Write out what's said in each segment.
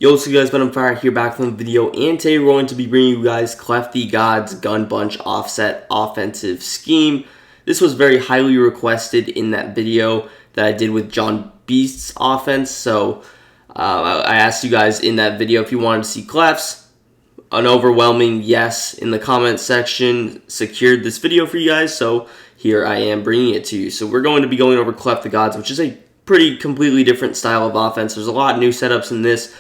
Yo, what's up guys, but I'm Fire here back from the video, and today we're going to be bringing you guys CleffTheGod's gun bunch offset offensive scheme. This was very highly requested in that video that I did with John Beast's offense, so I asked you guys in that video if you wanted to see Cleff's. An overwhelming yes in the comments section secured this video for you guys, so here I am bringing it to you. So we're going to be going over CleffTheGod's, which is a pretty completely different style of offense. There's a lot of new setups in this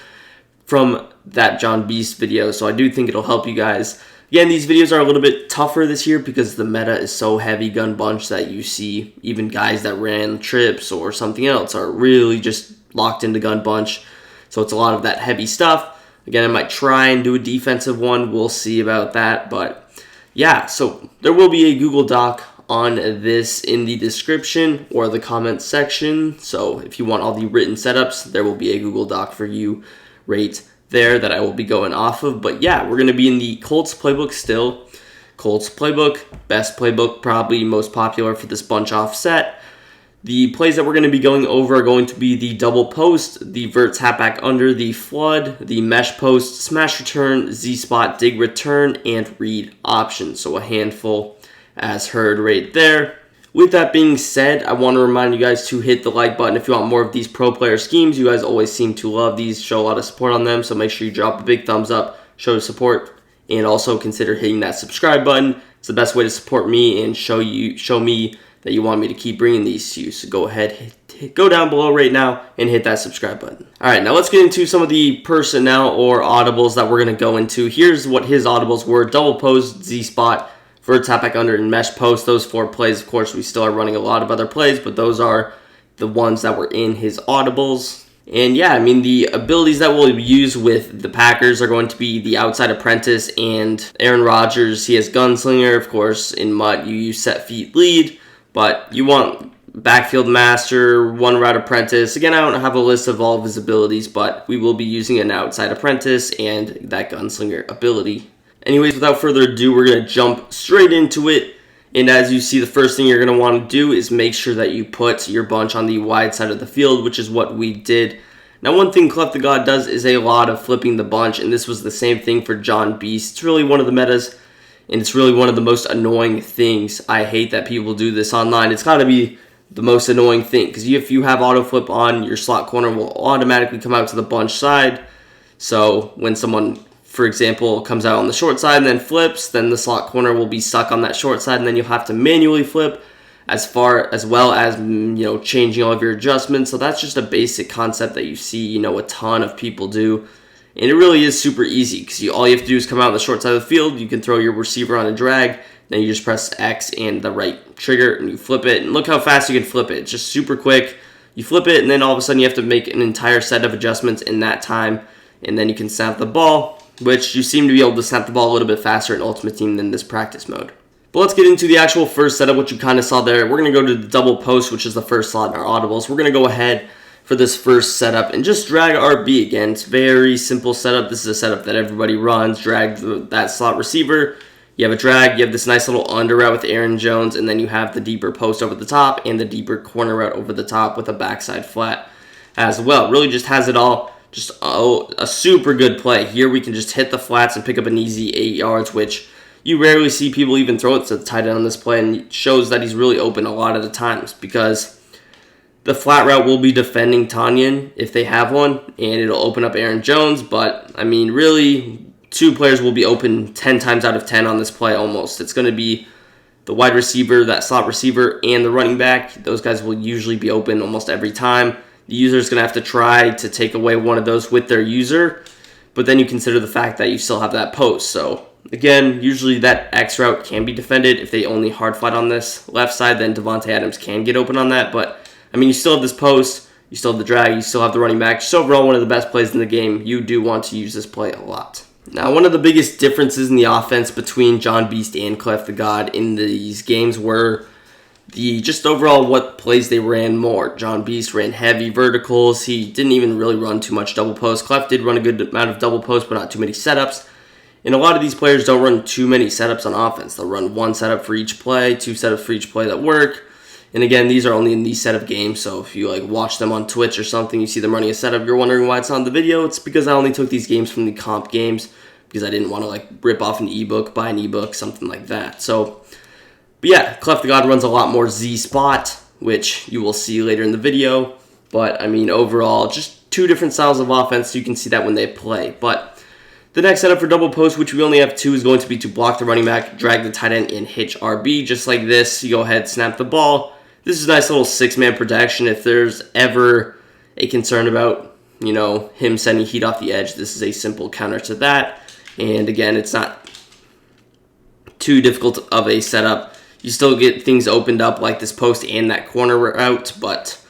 from that John Beast video, so I do think it'll help you guys. Again, these videos are a little bit tougher this year because the meta is so heavy gun bunch that you see even guys that ran trips or something else are really just locked into gun bunch. So it's a lot of that heavy stuff. Again, I might try and do a defensive one. We'll see about that. But yeah, so there will be a Google Doc on this in the description or the comments section. So if you want all the written setups, there will be a Google Doc for you right there that I will be going off of. But yeah, we're going to be in the Colts playbook still. Colts playbook, best playbook, probably most popular for this bunch offset. The plays that we're going to be going over are going to be the double post, the vert tap back under, the flood, the mesh post, smash return, Z-spot, dig return, and read option. So a handful as heard right there. With that being said, I want to remind you guys to hit the like button if you want more of these pro player schemes. You guys always seem to love these, show a lot of support on them, so make sure you drop a big thumbs up, show support, and also consider hitting that subscribe button. It's the best way to support me and show me that you want me to keep bringing these to you. So go ahead, go down below right now and hit that subscribe button. All right, now let's get into some of the personnel or audibles that we're going to go into. Here's what his audibles were: double post, Z-spot, vert tap back under, and mesh post. Those 4 plays. Of course, we still are running a lot of other plays, but those are the ones that were in his audibles. And yeah, I mean, the abilities that we'll use with the Packers are going to be the outside apprentice and Aaron Rodgers. He has gunslinger. Of course, in MUT, you use set feet lead, but you want backfield master, one route apprentice. Again, I don't have a list of all of his abilities, but we will be using an outside apprentice and that gunslinger ability. Anyways, without further ado, we're going to jump straight into it. And as you see, the first thing you're going to want to do is make sure that you put your bunch on the wide side of the field, which is what we did. Now, one thing CleffTheGod does is a lot of flipping the bunch, and this was the same thing for John Beast. It's really one of the metas, and it's really one of the most annoying things. I hate that people do this online. It's got to be the most annoying thing, because if you have auto flip on, your slot corner will automatically come out to the bunch side. So when someone, for example, comes out on the short side and then flips, then the slot corner will be stuck on that short side, and then you'll have to manually flip as well as changing all of your adjustments. So that's just a basic concept that you see a ton of people do, and it really is super easy because all you have to do is come out on the short side of the field. You can throw your receiver on a drag, then you just press X and the right trigger and you flip it, and look how fast you can flip it. It's just super quick. You flip it, and then all of a sudden you have to make an entire set of adjustments in that time, and then you can snap the ball, which you seem to be able to snap the ball a little bit faster in Ultimate Team than this practice mode. But let's get into the actual first setup, which you kind of saw there. We're going to go to the double post, which is the first slot in our audibles. We're going to go ahead for this first setup and just drag RB again. It's very simple setup. This is a setup that everybody runs. Drag that slot receiver. You have a drag. You have this nice little under route with Aaron Jones, and then you have the deeper post over the top and the deeper corner route over the top with a backside flat as well. Really just has it all. Just a super good play. Here we can just hit the flats and pick up an easy 8 yards, which you rarely see people even throw it to the tight end on this play, and it shows that he's really open a lot of the times because the flat route will be defending Tanyan if they have one, and it'll open up Aaron Jones. But, I mean, really, 2 players will be open 10 times out of 10 on this play almost. It's going to be the wide receiver, that slot receiver, and the running back. Those guys will usually be open almost every time. The user is going to have to try to take away one of those with their user, but then you consider the fact that you still have that post. So, again, usually that X route can be defended. If they only hard flat on this left side, then Devontae Adams can get open on that. But, I mean, you still have this post, you still have the drag, you still have the running back. Just overall one of the best plays in the game. You do want to use this play a lot. Now, one of the biggest differences in the offense between John Beast and CleffTheGod in these games were just overall what plays they ran more. John Beast ran heavy verticals. He didn't even really run too much double post. Clef did run a good amount of double post, but not too many setups. And a lot of these players don't run too many setups on offense. They'll run 1 setup for each play, 2 setups for each play that work. And again, these are only in these set of games, so if you like watch them on Twitch or something, you see them running a setup, you're wondering why it's not in the video. It's because I only took these games from the comp games because I didn't want to like rip off an ebook, buy an ebook, something like that. So, but yeah, CleffTheGod runs a lot more Z spot, which you will see later in the video. But I mean, overall, just two different styles of offense, so you can see that when they play. But the next setup for double post, which we only have two, is going to be to block the running back, drag the tight end, and hitch RB. Just like this, you go ahead, snap the ball. This is a nice little six-man protection. If there's ever a concern about, him sending heat off the edge, this is a simple counter to that. And again, it's not too difficult of a setup. You still get things opened up like this post and that corner route, but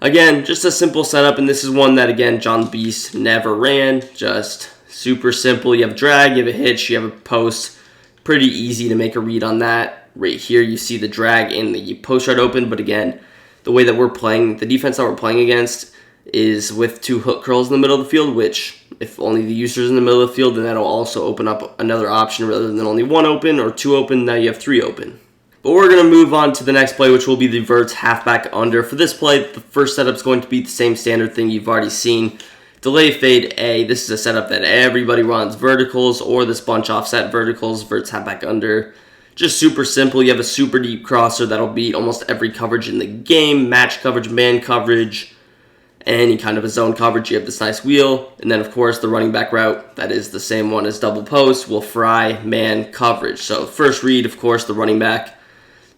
again, just a simple setup. And this is one that, again, John Beast never ran. Just super simple. You have drag, you have a hitch, you have a post. Pretty easy to make a read on that. Right here, you see the drag and the post route open, but again, the way that we're playing, the defense that we're playing against is with two hook curls in the middle of the field, which if only the user's in the middle of the field, then that'll also open up another option rather than only one open or two open. Now you have three open. But we're going to move on to the next play, which will be the verts halfback under. For this play, the first setup is going to be the same standard thing you've already seen. Delay fade A. This is a setup that everybody runs. Verticals or this bunch offset verticals, verts halfback under. Just super simple. You have a super deep crosser that'll beat almost every coverage in the game. Match coverage, man coverage, any kind of a zone coverage. You have this nice wheel. And then, of course, the running back route, that is the same one as double post, will fry man coverage. So first read, of course, the running back.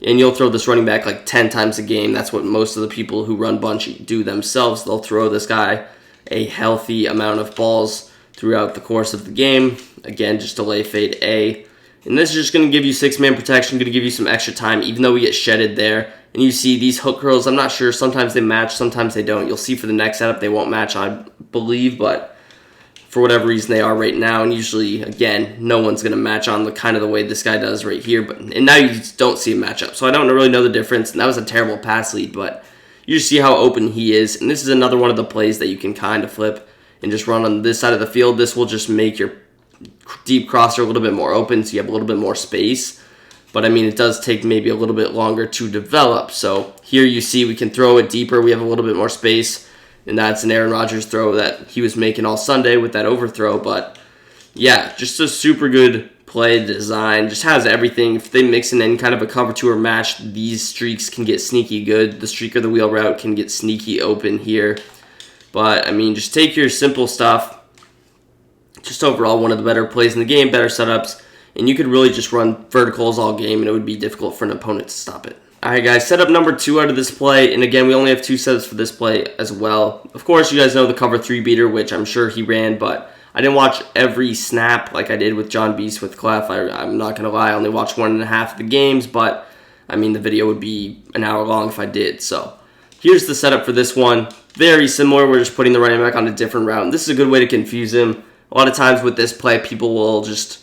And you'll throw this running back like 10 times a game. That's what most of the people who run bunch do themselves. They'll throw this guy a healthy amount of balls throughout the course of the game. Again, just delay fade A. And this is just going to give you six-man protection, going to give you some extra time, even though we get shedded there. And you see these hook curls, I'm not sure, sometimes they match, sometimes they don't. You'll see for the next setup they won't match, I believe, but for whatever reason they are right now. And usually, again, no one's going to match on the kind of the way this guy does right here. And now you just don't see a matchup. So I don't really know the difference. And that was a terrible pass lead, but you just see how open he is. And this is another one of the plays that you can kind of flip and just run on this side of the field. This will just make your deep crosser a little bit more open, so you have a little bit more space. But I mean, it does take maybe a little bit longer to develop. So here you see we can throw it deeper. We have a little bit more space. And that's an Aaron Rodgers throw that he was making all Sunday with that overthrow. But yeah, just a super good play design. Just has everything. If they mix in any kind of a cover two or match, these streaks can get sneaky good. The streak or the wheel route can get sneaky open here. But I mean, just take your simple stuff. Just overall one of the better plays in the game, better setups. And you could really just run verticals all game, and it would be difficult for an opponent to stop it. Alright guys, setup number 2 out of this play, and again, we only have 2 setups for this play as well. Of course, you guys know the cover 3 beater, which I'm sure he ran, but I didn't watch every snap like I did with John Beast with Clef. I'm not going to lie, I only watched 1.5 of the games, but I mean, the video would be an hour long if I did. So here's the setup for this one. Very similar, we're just putting the running back on a different route. And this is a good way to confuse him. A lot of times with this play, people will just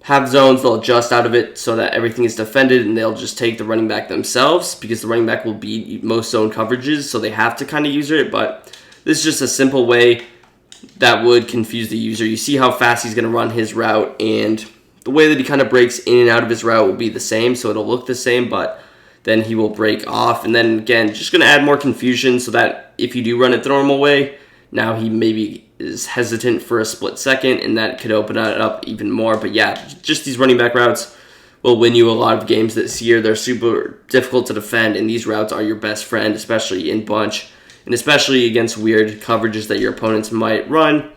have zones, they'll adjust out of it so that everything is defended, and they'll just take the running back themselves because the running back will beat most zone coverages, so they have to kind of use it. But this is just a simple way that would confuse the user. You see how fast he's going to run his route, and the way that he kind of breaks in and out of his route will be the same, so it'll look the same, but then he will break off. And then again, just going to add more confusion so that if you do run it the normal way, now he maybe is hesitant for a split second, and that could open it up even more. But yeah, just these running back routes will win you a lot of games this year. They're super difficult to defend, and these routes are your best friend, especially in bunch, and especially against weird coverages that your opponents might run.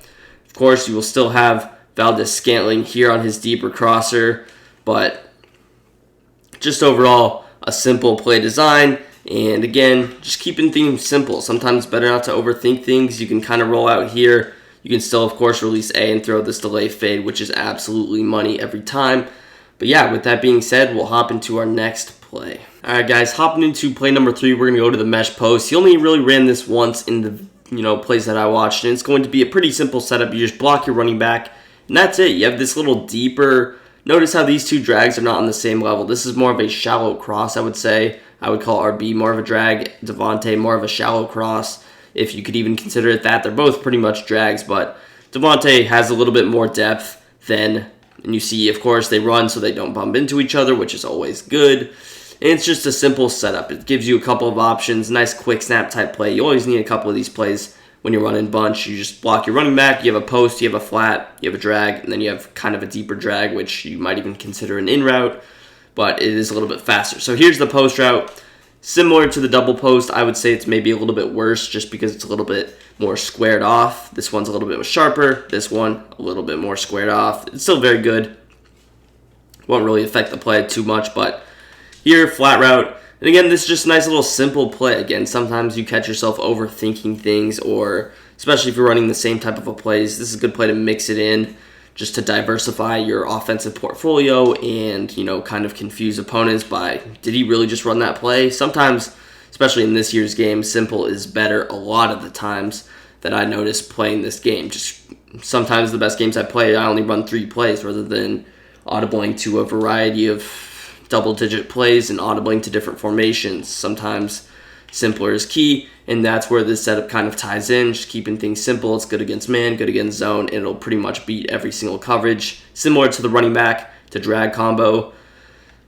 Of course, you will still have Valdez-Scantling here on his deeper crosser, but just overall, a simple play design. And again, just keeping things simple. Sometimes it's better not to overthink things. You can kind of roll out here. You can still, of course, release A and throw this delay fade, which is absolutely money every time. But yeah, with that being said, we'll hop into our next play. All right, guys, hopping into play number 3, we're going to go to the mesh post. He only really ran this once in the plays that I watched, and it's going to be a pretty simple setup. You just block your running back, and that's it. You have this little deeper. Notice how these two drags are not on the same level. This is more of a shallow cross, I would say. I would call RB more of a drag, Devontae more of a shallow cross, if you could even consider it that. They're both pretty much drags, but Devontae has a little bit more depth than, and you see, of course, they run so they don't bump into each other, which is always good. And it's just a simple setup. It gives you a couple of options, nice quick snap type play. You always need a couple of these plays when you're running bunch. You just block your running back, you have a post, you have a flat, you have a drag, and then you have kind of a deeper drag, which you might even consider an in route, but it is a little bit faster. So here's the post route. Similar to the double post, I would say it's maybe a little bit worse just because it's a little bit more squared off. This one's a little bit sharper. This one, a little bit more squared off. It's still very good. Won't really affect the play too much, but here, flat route. And again, this is just a nice little simple play. Again, sometimes you catch yourself overthinking things, or especially if you're running the same type of a plays, this is a good play to mix it in just to diversify your offensive portfolio and, you know, kind of confuse opponents by, did he really just run that play? Sometimes, especially in this year's game, simple is better a lot of the times that I notice playing this game. Just sometimes the best games I play, I only run 3 plays rather than audibling to a variety of double-digit plays and audibling to different formations. Sometimes simpler is key, and that's where this setup kind of ties in, just keeping things simple. It's good against man, good against zone, and it'll pretty much beat every single coverage. Similar to the running back to drag combo,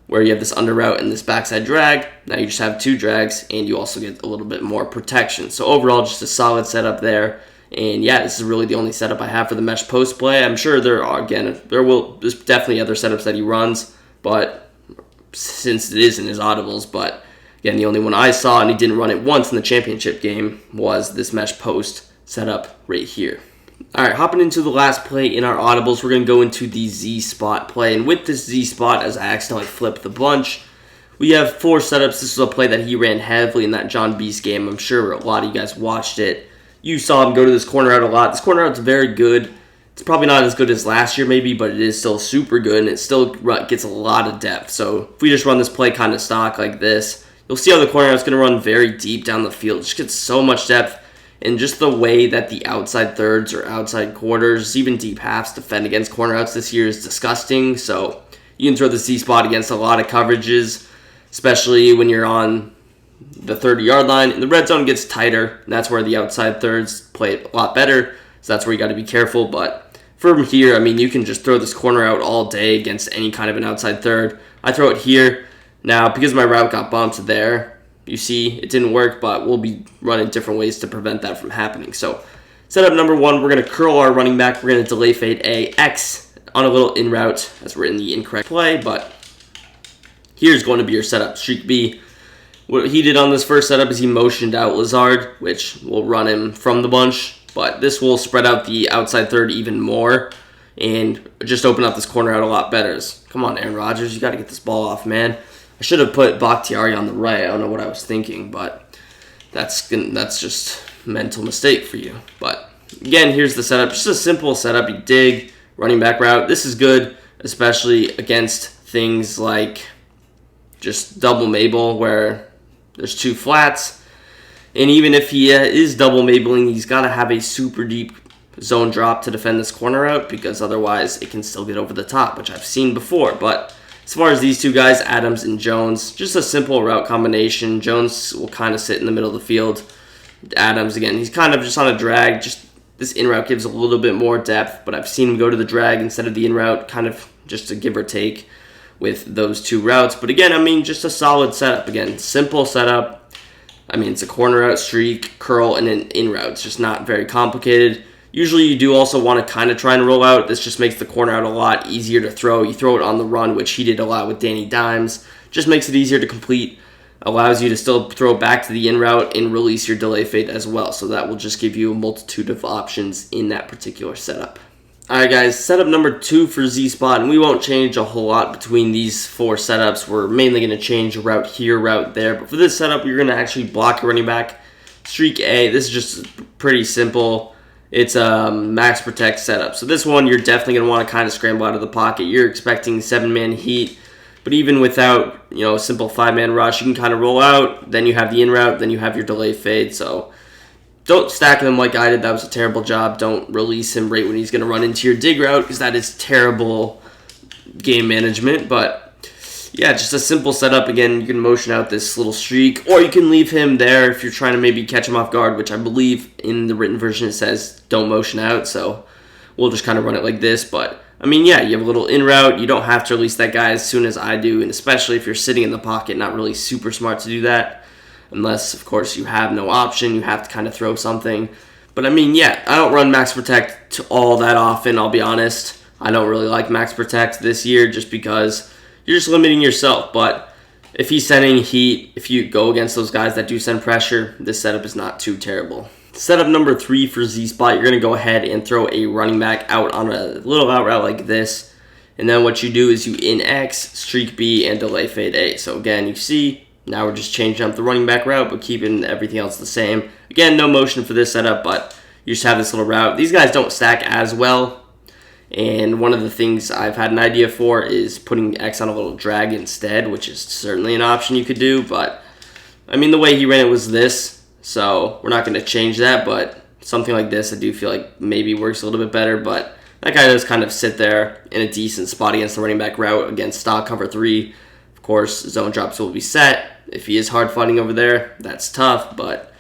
where you have this under route and this backside drag. Now you just have 2 drags, and you also get a little bit more protection. So overall, just a solid setup there. And yeah, this is really the only setup I have for the mesh post play. I'm sure there's definitely other setups that he runs, but since it is in his audibles, but again, the only one I saw, and he didn't run it once in the championship game, was this mesh post setup right here. All right, hopping into the last play in our audibles, we're going to go into the Z spot play. And with this Z spot, as I accidentally flipped the bunch, we have 4 setups. This was a play that he ran heavily in that John Beast game. I'm sure a lot of you guys watched it. You saw him go to this corner out a lot. This corner out's very good. It's probably not as good as last year maybe, but it is still super good, and it still gets a lot of depth. So if we just run this play kind of stock like this, you'll see how the corner out's going to run very deep down the field. It just gets so much depth, and just the way that the outside thirds or outside quarters, even deep halves, defend against corner outs this year is disgusting. So you can throw the C spot against a lot of coverages, especially when you're on the 30-yard line. And the red zone gets tighter, and that's where the outside thirds play a lot better. So that's where you got to be careful. But from here, I mean, you can just throw this corner out all day against any kind of an outside third. I throw it here. Now, because my route got bumped there, you see it didn't work, but we'll be running different ways to prevent that from happening. So setup number 1, we're going to curl our running back. We're going to delay fade A, X on a little in route as we're in the incorrect play. But here's going to be your setup. Streak B. What he did on this first setup is he motioned out Lazard, which will run him from the bunch. But this will spread out the outside third even more and just open up this corner out a lot better. Come on, Aaron Rodgers, you got to get this ball off, man. I should have put Bakhtiari on the right. I don't know what I was thinking, but that's just a mental mistake for you. But again, here's the setup. Just a simple setup. You dig, running back route. This is good, especially against things like just double Mabel where there's 2 flats. And even if he is double Mabeling, he's got to have a super deep zone drop to defend this corner out, because otherwise it can still get over the top, which I've seen before. But as far as these 2 guys, Adams and Jones, just a simple route combination. Jones will kind of sit in the middle of the field. Adams, again, he's kind of just on a drag. Just this in route gives a little bit more depth, but I've seen him go to the drag instead of the in route, kind of just to give or take with those 2 routes. But again, I mean, just a solid setup. Again, simple setup. I mean, it's a corner out, streak, curl, and an in route. It's just not very complicated. Usually you do also want to kind of try and roll out. This just makes the corner out a lot easier to throw. You throw it on the run, which he did a lot with Danny Dimes. Just makes it easier to complete. Allows you to still throw back to the in route and release your delay fade as well. So that will just give you a multitude of options in that particular setup. Alright guys, setup number 2 for Z-Spot, and we won't change a whole lot between these 4 setups. We're mainly going to change route here, route there. But for this setup, you're going to actually block your running back. Streak A, this is just pretty simple. It's a max protect setup. So this one, you're definitely going to want to kind of scramble out of the pocket. You're expecting 7-man heat. But even without, a simple 5-man rush, you can kind of roll out. Then you have the in route. Then you have your delay fade. So don't stack them like I did. That was a terrible job. Don't release him right when he's going to run into your dig route, because that is terrible game management. But yeah, just a simple setup. Again, you can motion out this little streak, or you can leave him there if you're trying to maybe catch him off guard, which I believe in the written version it says don't motion out. So we'll just kind of run it like this. But I mean, yeah, you have a little in route. You don't have to release that guy as soon as I do, and especially if you're sitting in the pocket, not really super smart to do that. Unless, of course, you have no option. You have to kind of throw something. But, I mean, yeah, I don't run Max Protect all that often, I'll be honest. I don't really like Max Protect this year just because you're just limiting yourself. But if he's sending heat, if you go against those guys that do send pressure, this setup is not too terrible. Setup number 3 for Z-Spot, you're going to go ahead and throw a running back out on a little out route like this. And then what you do is you in X, streak B, and delay fade A. So again, you see, now we're just changing up the running back route, but keeping everything else the same. Again, no motion for this setup, but you just have this little route. These guys don't stack as well. And one of the things I've had an idea for is putting X on a little drag instead, which is certainly an option you could do. But, I mean, the way he ran it was this. So we're not going to change that, but something like this I do feel like maybe works a little bit better. But that guy does kind of sit there in a decent spot against the running back route against stock cover 3. Of course, zone drops will be set. If he is hard fighting over there, that's tough. But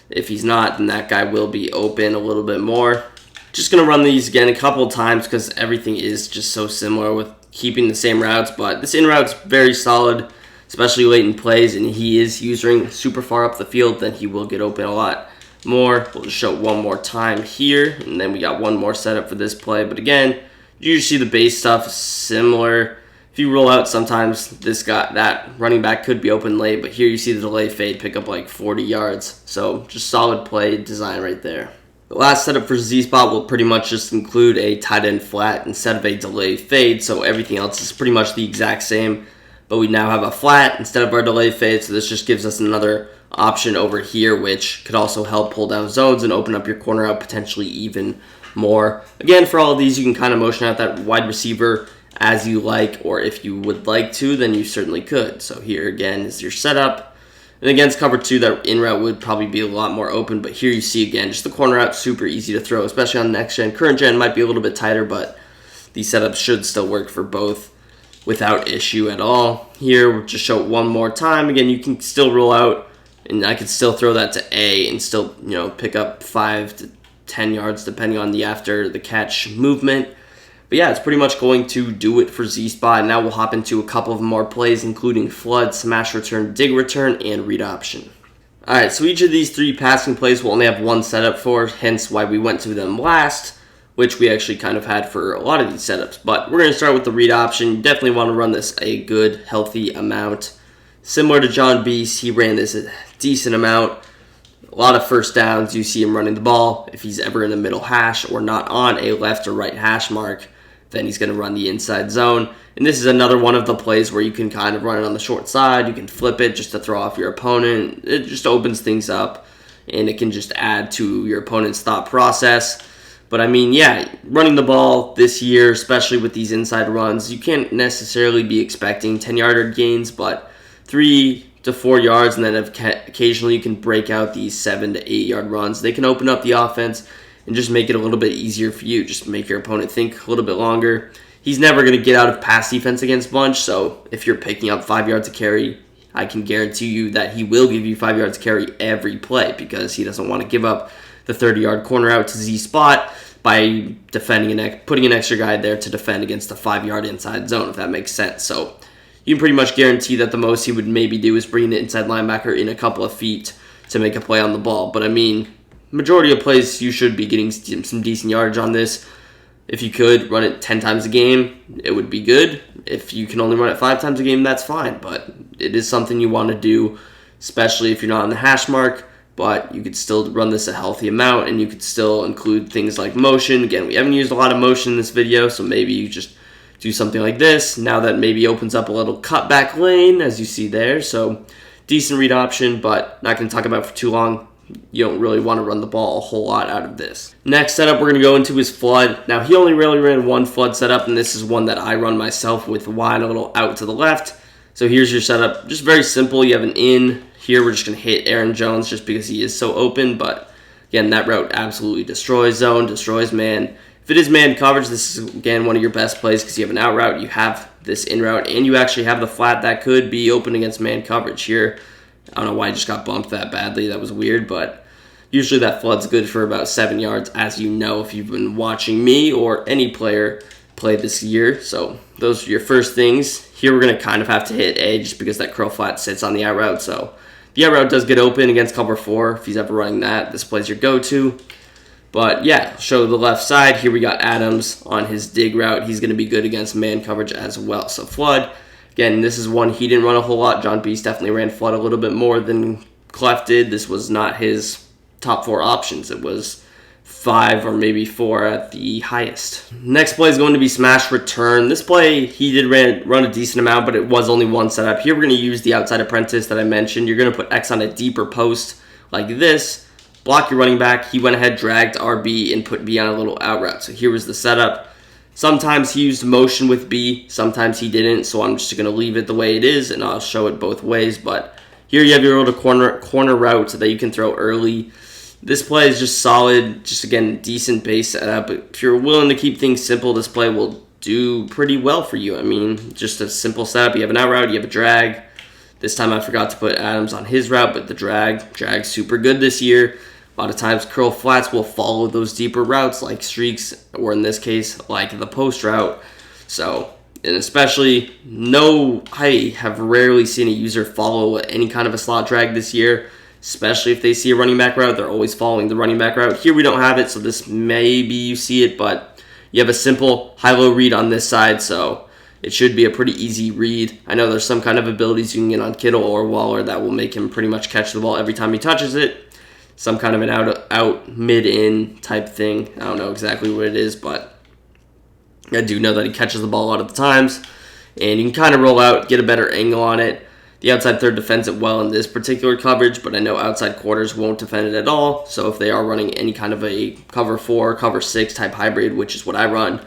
if he's not, then that guy will be open a little bit more. Just going to run these again a couple of times because everything is just so similar with keeping the same routes. But this in route's very solid, especially late in plays, and he is using super far up the field, then he will get open a lot more. We'll just show it one more time here, and then we got one more setup for this play. But again, you usually see the base stuff similar. If you roll out, sometimes that running back could be open late, but here you see the delay fade pick up like 40 yards. So just solid play design right there. The last setup for Z-Spot will pretty much just include a tight end flat instead of a delay fade, so everything else is pretty much the exact same. But we now have a flat instead of our delay fade, so this just gives us another option over here, which could also help pull down zones and open up your corner out potentially even more. Again, for all of these, you can kind of motion out that wide receiver as you like, or if you would like to, then you certainly could. So here again is your setup. And against cover 2, that in route would probably be a lot more open, but here you see again, just the corner out, super easy to throw, especially on next gen. Current gen might be a little bit tighter, but these setups should still work for both without issue at all. Here, we'll just show it one more time. Again, you can still roll out, and I could still throw that to A and still, pick up 5 to 10 yards depending on the after the catch movement. But yeah, it's pretty much going to do it for Z-Spot. Now we'll hop into a couple of more plays, including flood, smash return, dig return, and read option. Alright, so each of these 3 passing plays will only have one setup for, hence why we went to them last, which we actually kind of had for a lot of these setups. But we're going to start with the read option. You definitely want to run this a good, healthy amount. Similar to John Beast, he ran this a decent amount. A lot of first downs, you see him running the ball. If he's ever in the middle hash or not on a left or right hash mark, then he's going to run the inside zone. And this is another one of the plays where you can kind of run it on the short side. You can flip it just to throw off your opponent. It just opens things up, and it can just add to your opponent's thought process. But I mean, yeah, running the ball this year, especially with these inside runs, you can't necessarily be expecting 10-yard gains, but 3 to 4 yards, and then occasionally you can break out these 7 to 8-yard runs. They can open up the offense and just make it a little bit easier for you. Just make your opponent think a little bit longer. He's never going to get out of pass defense against bunch, so if you're picking up 5 yards to carry, I can guarantee you that he will give you 5 yards to carry every play because he doesn't want to give up the 30-yard corner out to Z-Spot by putting an extra guy there to defend against the 5-yard inside zone, if that makes sense. So you can pretty much guarantee that the most he would maybe do is bring the inside linebacker in a couple of feet to make a play on the ball. But I mean, majority of plays, you should be getting some decent yardage on this. If you could run it 10 times a game, it would be good. If you can only run it 5 times a game, that's fine. But it is something you want to do, especially if you're not on the hash mark. But you could still run this a healthy amount, and you could still include things like motion. Again, we haven't used a lot of motion in this video, so maybe you just do something like this. Now that maybe opens up a little cutback lane, as you see there. So decent read option, but not going to talk about it for too long. You don't really want to run the ball a whole lot out of this. Next setup we're going to go into is flood. Now, he only really ran one flood setup, and this is one that I run myself with Y and a little out to the left. So here's your setup. Just very simple. You have an in. Here we're just going to hit Aaron Jones just because he is so open. But again, that route absolutely destroys zone, destroys man. If it is man coverage, this is, again, one of your best plays because you have an out route, you have this in route, and you actually have the flat that could be open against man coverage here. I don't know why I just got bumped that badly. That was weird, but usually that flood's good for about 7 yards, as you know if you've been watching me or any player play this year. So those are your first things. Here we're going to kind of have to hit edge because that curl flat sits on the out route. So the out route does get open against cover 4. If he's ever running that, this play's your go-to. But yeah, show the left side. Here we got Adams on his dig route. He's going to be good against man coverage as well. So flood. Again, this is one he didn't run a whole lot. John Beast definitely ran flood a little bit more than Clef did. This was not his top 4 options. It was 5 or maybe 4 at the highest. Next play is going to be smash return. This play, he did run a decent amount, but it was only one setup. Here we're going to use the outside apprentice that I mentioned. You're going to put X on a deeper post like this. Block your running back. He went ahead, dragged RB, and put B on a little out route. So here was the setup. Sometimes he used motion with B, sometimes he didn't, so I'm just going to leave it the way it is, and I'll show it both ways. But here you have your little corner route that you can throw early. This play is just solid, just again, decent base setup. But if you're willing to keep things simple, this play will do pretty well for you. I mean, just a simple setup. You have an out route, you have a drag. This time I forgot to put Adams on his route, but the drag's super good this year. A lot of times curl flats will follow those deeper routes like streaks, or in this case, like the post route. So, and especially, I have rarely seen a user follow any kind of a slot drag this year, especially if they see a running back route. They're always following the running back route. Here we don't have it, so this maybe you see it, but you have a simple high-low read on this side, so it should be a pretty easy read. I know there's some kind of abilities you can get on Kittle or Waller that will make him pretty much catch the ball every time he touches it. Some kind of an out mid-in type thing. I don't know exactly what it is, but I do know that he catches the ball a lot of the times. And you can kind of roll out, get a better angle on it. The outside third defends it well in this particular coverage, but I know outside quarters won't defend it at all. So if they are running any kind of a cover 4, cover 6 type hybrid, which is what I run,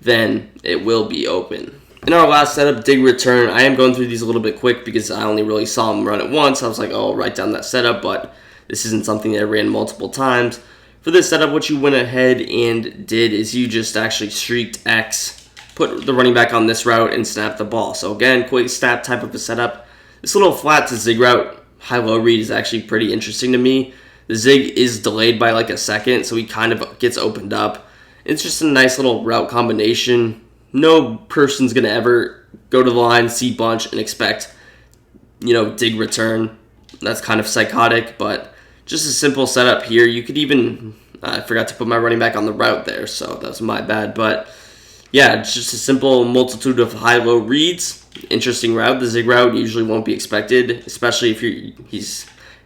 then it will be open. In our last setup, dig return, I am going through these a little bit quick because I only really saw him run it once. I was like, oh, I'll write down that setup, but this isn't something that I ran multiple times. For this setup, what you went ahead and did is you just actually streaked X, put the running back on this route, and snap the ball. So again, quick snap type of a setup. This little flat to zig route, high-low read is actually pretty interesting to me. The zig is delayed by like a second, so he kind of gets opened up. It's just a nice little route combination. No person's going to ever go to the line, see bunch, and expect, dig return. That's kind of psychotic, but just a simple setup here. You could even, I forgot to put my running back on the route there, so that was my bad. But yeah, it's just a simple multitude of high-low reads. Interesting route. The zig route usually won't be expected, especially if he's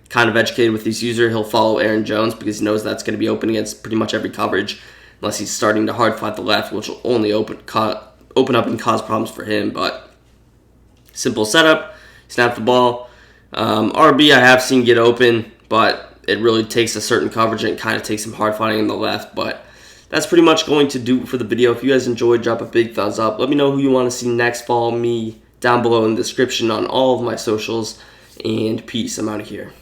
kind of educated with his user. He'll follow Aaron Jones because he knows that's going to be open against pretty much every coverage, unless he's starting to hard flat the left, which will only open up and cause problems for him. But simple setup, snap the ball. RB I have seen get open, but it really takes a certain coverage and it kind of takes some hard fighting in the left. But that's pretty much going to do it for the video. If you guys enjoyed, drop a big thumbs up. Let me know who you want to see next. Follow me down below in the description on all of my socials. And peace. I'm out of here.